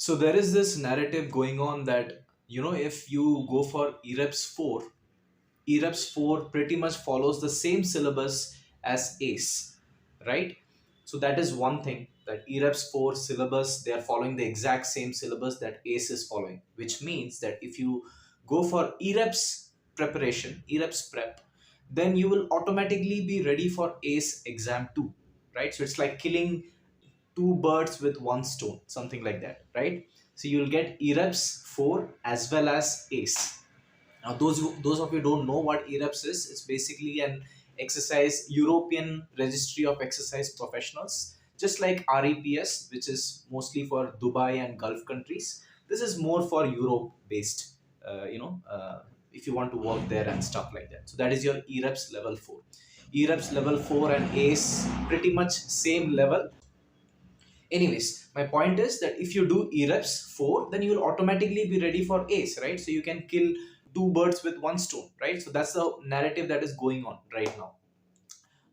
So there is this narrative going on that, if you go for EREPS 4 pretty much follows the same syllabus as ACE, right? So that is one thing, that EREPS 4 syllabus, they are following the exact same syllabus that ACE is following, which means that if you go for EREPS prep, then you will automatically be ready for ACE exam 2, right? So it's like killing two birds with one stone, something like that, right? So you'll get EREPS 4 as well as ACE. Now, those of you don't know what EREPS is, it's basically an exercise European Registry of Exercise Professionals, just like REPS, which is mostly for Dubai and Gulf countries. This is more for Europe based, if you want to work there and stuff like that. So that is your EREPS level 4. EREPS level 4 and ACE pretty much same level. Anyways, my point is that if you do EREPS 4, then you will automatically be ready for ACE, right? So you can kill two birds with one stone, right? So that's the narrative that is going on right now.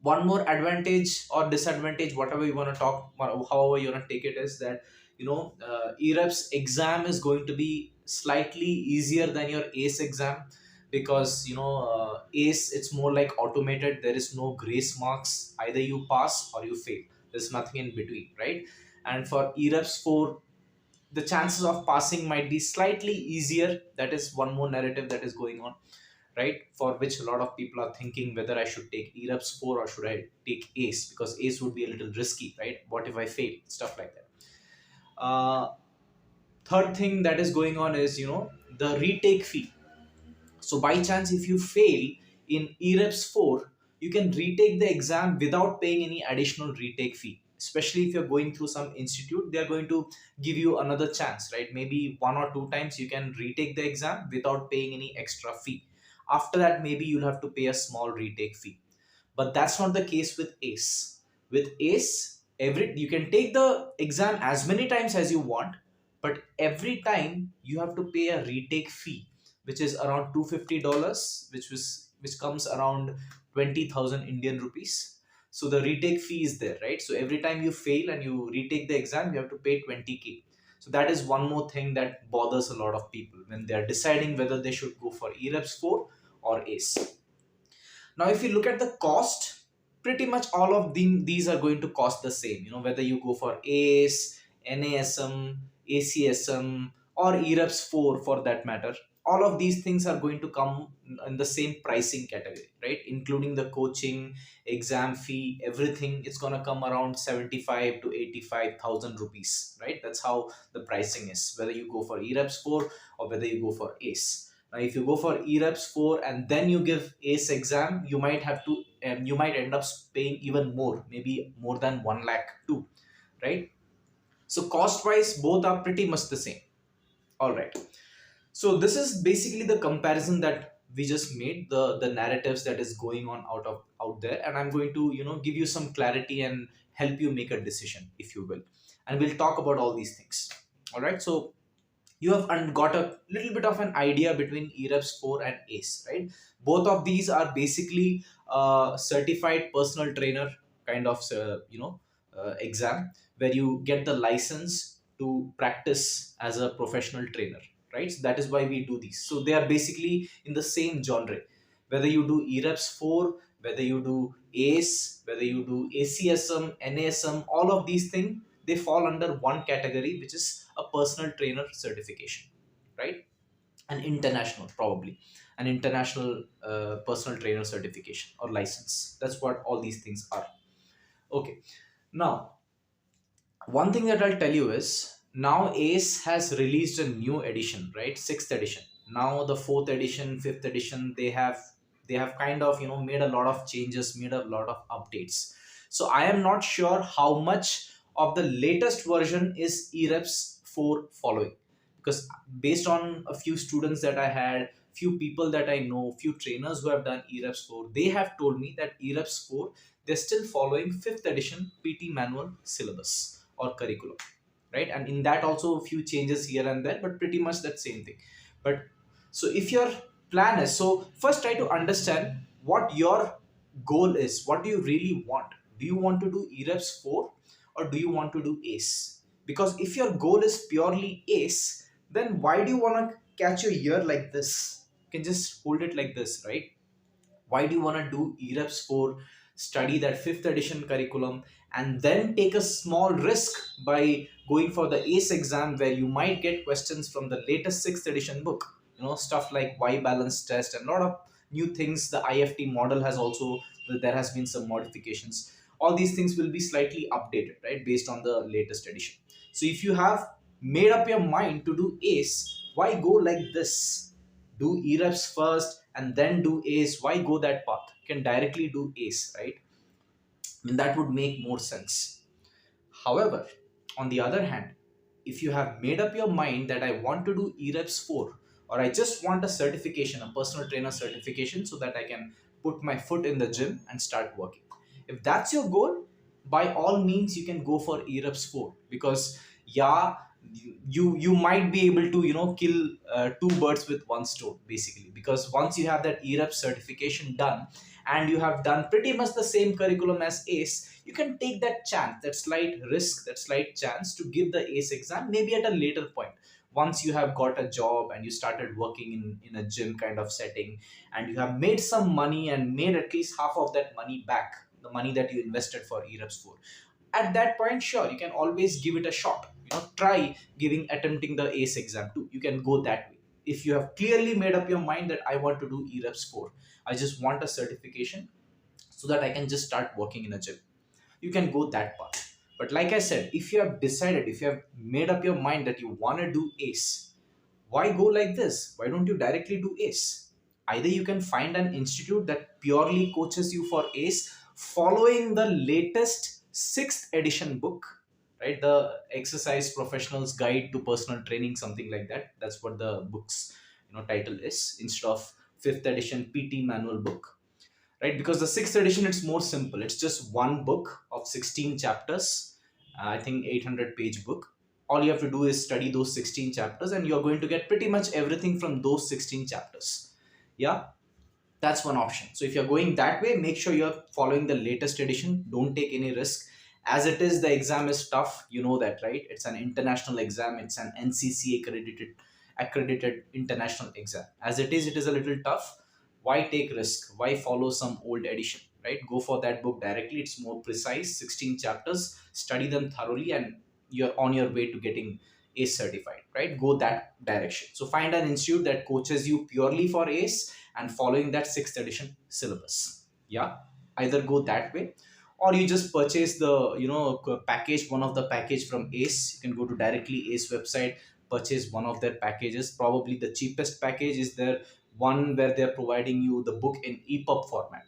One more advantage or disadvantage, whatever you want to talk, however you want to take it, is that EREPS exam is going to be slightly easier than your ACE exam, because ACE, it's more like automated. There is no grace marks, either you pass or you fail. There's nothing in between, right? And for EREPS 4, the chances of passing might be slightly easier. That is one more narrative that is going on, right? For which a lot of people are thinking whether I should take EREPS 4 or should I take ACE, because ACE would be a little risky, right? What if I fail? Stuff like that. Third thing that is going on is, the retake fee. So by chance, if you fail in EREPS 4, you can retake the exam without paying any additional retake fee. Especially if you're going through some institute, they're going to give you another chance, right? Maybe one or two times you can retake the exam without paying any extra fee. After that, maybe you'll have to pay a small retake fee. But that's not the case with ACE. With ACE, you can take the exam as many times as you want, but every time you have to pay a retake fee, which is around $250, which comes around 20,000 Indian rupees. So the retake fee is there, right? So every time you fail and you retake the exam, you have to pay 20K. So that is one more thing that bothers a lot of people when they are deciding whether they should go for EREPS 4 or ACE. Now, if you look at the cost, pretty much all of these are going to cost the same. Whether you go for ACE, NASM, ACSM, or EREPS 4 for that matter, all of these things are going to come in the same pricing category, right? Including the coaching, exam fee, everything. It's going to come around 75 to 85,000 rupees, right? That's how the pricing is, whether you go for EREPS 4 or whether you go for ACE. Now, if you go for EREPS 4 and then you give ACE exam, you might end up paying even more, maybe more than 1 lakh too, right? So cost wise, both are pretty much the same. All right. So this is basically the comparison that we just made, the narratives that is going on out there, and I'm going to give you some clarity and help you make a decision, if you will, and we'll talk about all these things. All right. So you have got a little bit of an idea between EREPS 4 and ACE, right? Both of these are basically certified personal trainer kind of exam, where you get the license to practice as a professional trainer, right? So that is why we do these. So they are basically in the same genre. Whether you do EREPS 4, whether you do ACE, whether you do ACSM, NASM, all of these things, they fall under one category, which is a personal trainer certification, right? An international, probably an international personal trainer certification or license. That's what all these things are. Okay. Now, one thing that I'll tell you is, now ACE has released a new edition, right? Sixth edition. Now the fourth edition, fifth edition, they have kind of made a lot of changes, made a lot of updates. So I am not sure how much of the latest version is EREPS 4 following, because based on a few students that I had, few people that I know, few trainers who have done EREPS 4, they have told me that EREPS 4, they're still following fifth edition PT manual syllabus or curriculum, right? And in that also a few changes here and there, but pretty much that same thing. But so if your plan is, so first try to understand what your goal is. What do you really want? Do you want to do EREPS 4 or do you want to do ACE? Because if your goal is purely ace, then why do you want to catch your ear like this? You can just hold it like this, right? Why do you want to do EREPS 4, study that 5th edition curriculum, and then take a small risk by going for the ACE exam where you might get questions from the latest 6th edition book? Stuff like Y balance test and a lot of new things. The IFT model has also, there has been some modifications. All these things will be slightly updated, right, based on the latest edition. So if you have made up your mind to do ACE, why go like this? Do EREPS first and then do ACE. Why go that path? You can directly do ACE, right? I mean, that would make more sense. However, on the other hand, if you have made up your mind that I want to do EREPS 4, or I just want a certification, a personal trainer certification, so that I can put my foot in the gym and start working. If that's your goal, by all means, you can go for EREPS 4, because yeah, you might be able to kill two birds with one stone, basically, because once you have that EREPS certification done and you have done pretty much the same curriculum as ACE, you can take that chance, that slight risk, that slight chance to give the ACE exam maybe at a later point. Once you have got a job and you started working in a gym kind of setting, and you have made some money and made at least half of that money back, the money that you invested for EREPS 4, at that point, sure, you can always give it a shot. Try attempting the ACE exam too. You can go that way. If you have clearly made up your mind that I want to do EREPS 4, I just want a certification so that I can just start working in a gym, you can go that path. But like I said, if you have decided, if you have made up your mind that you want to do ACE, why go like this? Why don't you directly do ACE? Either you can find an institute that purely coaches you for ACE following the latest 6th edition book, right? The Exercise Professional's Guide to Personal Training, something like that. That's what the book's title is, instead of 5th edition PT manual book, right? Because the 6th edition, it's more simple. It's just one book of 16 chapters. I think 800-page book. All you have to do is study those 16 chapters and you're going to get pretty much everything from those 16 chapters. Yeah, that's one option. So if you're going that way, make sure you're following the latest edition. Don't take any risk. As it is, the exam is tough. You know that, right? It's an international exam. It's an NCC accredited international exam. As it is a little tough. Why take risk? Why follow some old edition, right? Go for that book directly. It's more precise. 16 chapters. Study them thoroughly, and you're on your way to getting ACE certified, right? Go that direction. So find an institute that coaches you purely for ACE and following that 6th edition syllabus. Yeah, either go that way, or you just purchase the package, one of the package from ACE. You can go to directly ACE website, purchase one of their packages. Probably the cheapest package is their one where they're providing you the book in EPUB format,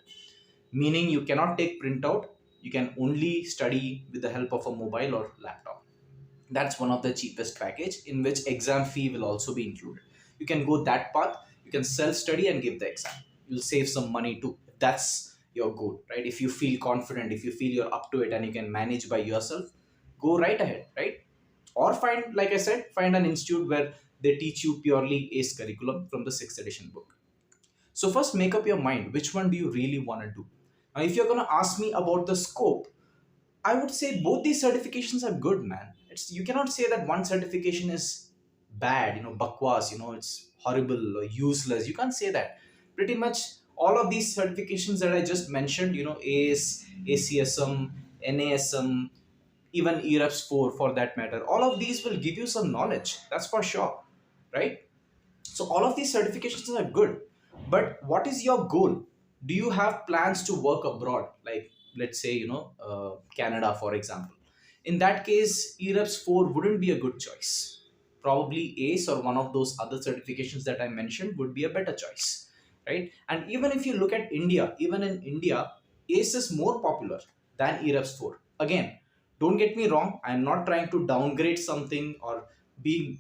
meaning you cannot take printout. You can only study with the help of a mobile or laptop. That's one of the cheapest package, in which exam fee will also be included. You can go that path. You can self study and give the exam. You'll save some money too, if that's your goal, right? If you feel confident, if you feel you're up to it and you can manage by yourself, go right ahead, right? Or find, like I said, find an institute where they teach you purely ACE curriculum from the 6th edition book. So first, make up your mind, which one do you really want to do? Now if you're going to ask me about the scope, I would say both these certifications are good, man. It's, you cannot say that one certification is bad, bakwas, it's horrible or useless. You can't say that. Pretty much all of these certifications that I just mentioned, ACE, ACSM, NASM, even EREPS 4 for that matter, all of these will give you some knowledge. That's for sure, right? So all of these certifications are good, but what is your goal? Do you have plans to work abroad, like let's say Canada, for example? In that case, EREPS 4 wouldn't be a good choice. Probably ACE or one of those other certifications that I mentioned would be a better choice, right? And even if you look at India, even in India, ACE is more popular than EREPS 4. Again, don't get me wrong, I'm not trying to downgrade something or be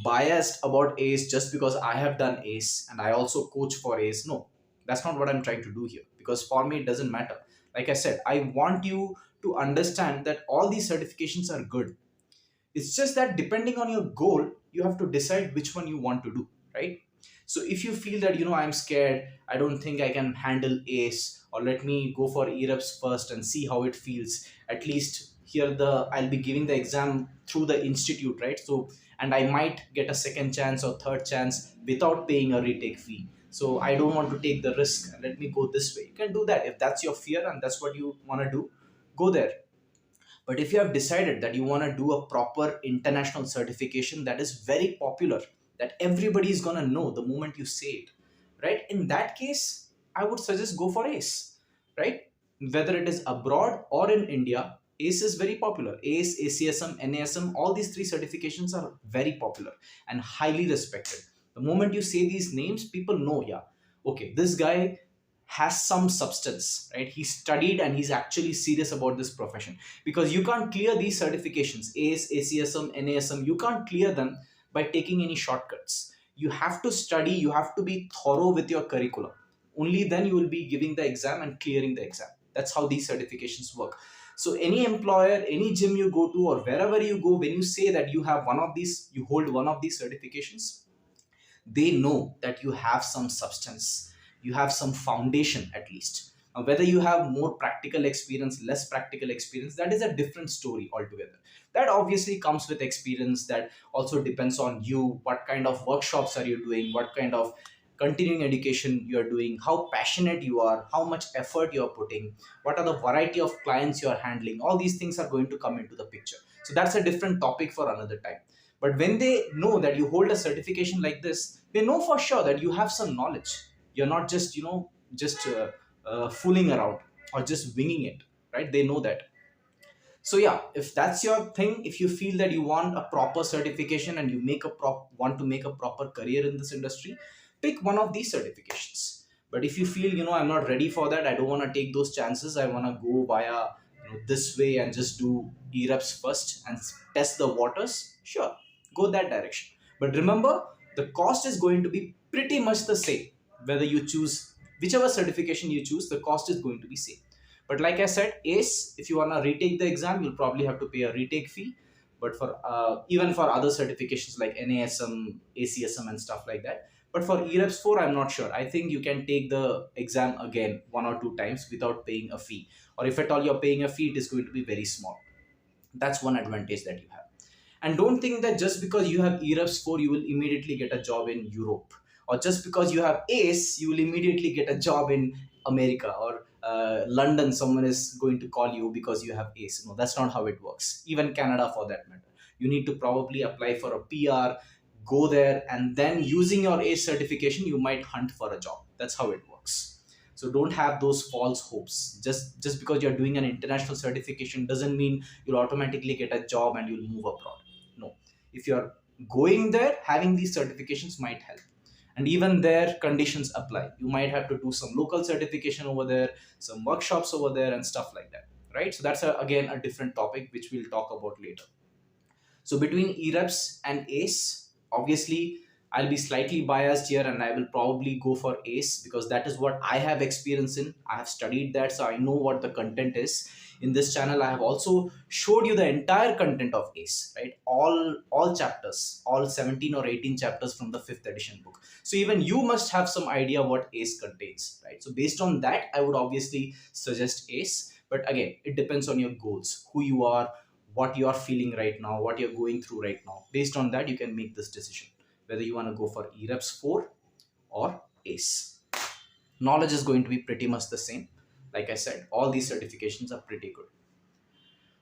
biased about ACE just because I have done ACE and I also coach for ACE. No, that's not what I'm trying to do here, because for me it doesn't matter. Like I said, I want you to understand that all these certifications are good. It's just that depending on your goal, you have to decide which one you want to do, right? So if you feel that I'm scared, I don't think I can handle ACE, or let me go for EREPS first and see how it feels, at least here the I'll be giving the exam through the institute, right? So, and I might get a second chance or third chance without paying a retake fee. So I don't want to take the risk. Let me go this way. You can do that if that's your fear and that's what you want to do. Go there. But if you have decided that you want to do a proper international certification that is very popular, that everybody is going to know the moment you say it, right? In that case, I would suggest go for ACE, right? Whether it is abroad or in India, ACE is very popular. ACE, ACSM, NASM, all these three certifications are very popular and highly respected. The moment you say these names, people know, yeah, okay, this guy has some substance, right? He studied and he's actually serious about this profession, because you can't clear these certifications, ACE, ACSM, NASM, you can't clear them by taking any shortcuts. You have to study, you have to be thorough with your curriculum. Only then you will be giving the exam and clearing the exam. That's how these certifications work. So any employer, any gym you go to or wherever you go, when you say that you have one of these, you hold one of these certifications, they know that you have some substance, you have some foundation at least. Now, whether you have more practical experience, less practical experience, that is a different story altogether. That obviously comes with experience. That also depends on you, what kind of workshops are you doing, what kind of continuing education you are doing, how passionate you are, how much effort you are putting, what are the variety of clients you are handling. All these things are going to come into the picture. So that's a different topic for another time. But when they know that you hold a certification like this, they know for sure that you have some knowledge. You're not just, just fooling around or just winging it, right? They know that. So yeah, if that's your thing, if you feel that you want a proper certification and you want to make a proper career in this industry, pick one of these certifications. But if you feel, I'm not ready for that, I don't want to take those chances, I want to go via, this way and just do EREPS first and test the waters, sure, go that direction. But remember, the cost is going to be pretty much the same. Whether you choose whichever certification you choose, the cost is going to be same. But like I said, ACE, if you want to retake the exam, you'll probably have to pay a retake fee. But for even for other certifications like NASM, ACSM, and stuff like that. But for EREPS 4, I'm not sure. I think you can take the exam again one or two times without paying a fee. Or if at all you're paying a fee, it is going to be very small. That's one advantage that you have. And don't think that just because you have EREPS 4, you will immediately get a job in Europe. Or just because you have ACE, you will immediately get a job in America or London. Someone is going to call you because you have ACE. No, that's not how it works. Even Canada for that matter. You need to probably apply for a PR, go there, and then using your ACE certification, you might hunt for a job. That's how it works. So don't have those false hopes. Just because you're doing an international certification doesn't mean you'll automatically get a job and you'll move abroad. No. If you're going there, having these certifications might help. And even there, conditions apply. You might have to do some local certification over there, some workshops over there, and stuff like that. Right? So that's again a different topic which we'll talk about later. So between EREPS and ACE, obviously I'll be slightly biased here and I will probably go for ACE because that is what I have experience in. I have studied that, so I know what the content is. In this channel, I have also showed you the entire content of ACE, right? All chapters, all 17 or 18 chapters from the 5th edition book. So even you must have some idea what ACE contains, right? So based on that, I would obviously suggest ACE. But again, it depends on your goals, who you are, what you are feeling right now, what you're going through right now. Based on that, you can make this decision whether you want to go for EREPS 4 or ACE. Knowledge is going to be pretty much the same. Like I said, all these certifications are pretty good.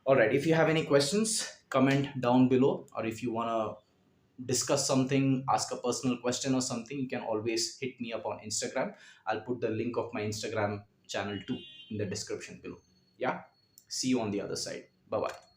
All right, if you have any questions, comment down below, or if you want to discuss something, ask a personal question or something, you can always hit me up on Instagram. I'll put the link of my Instagram channel too in the description below. Yeah, see you on the other side. Bye bye.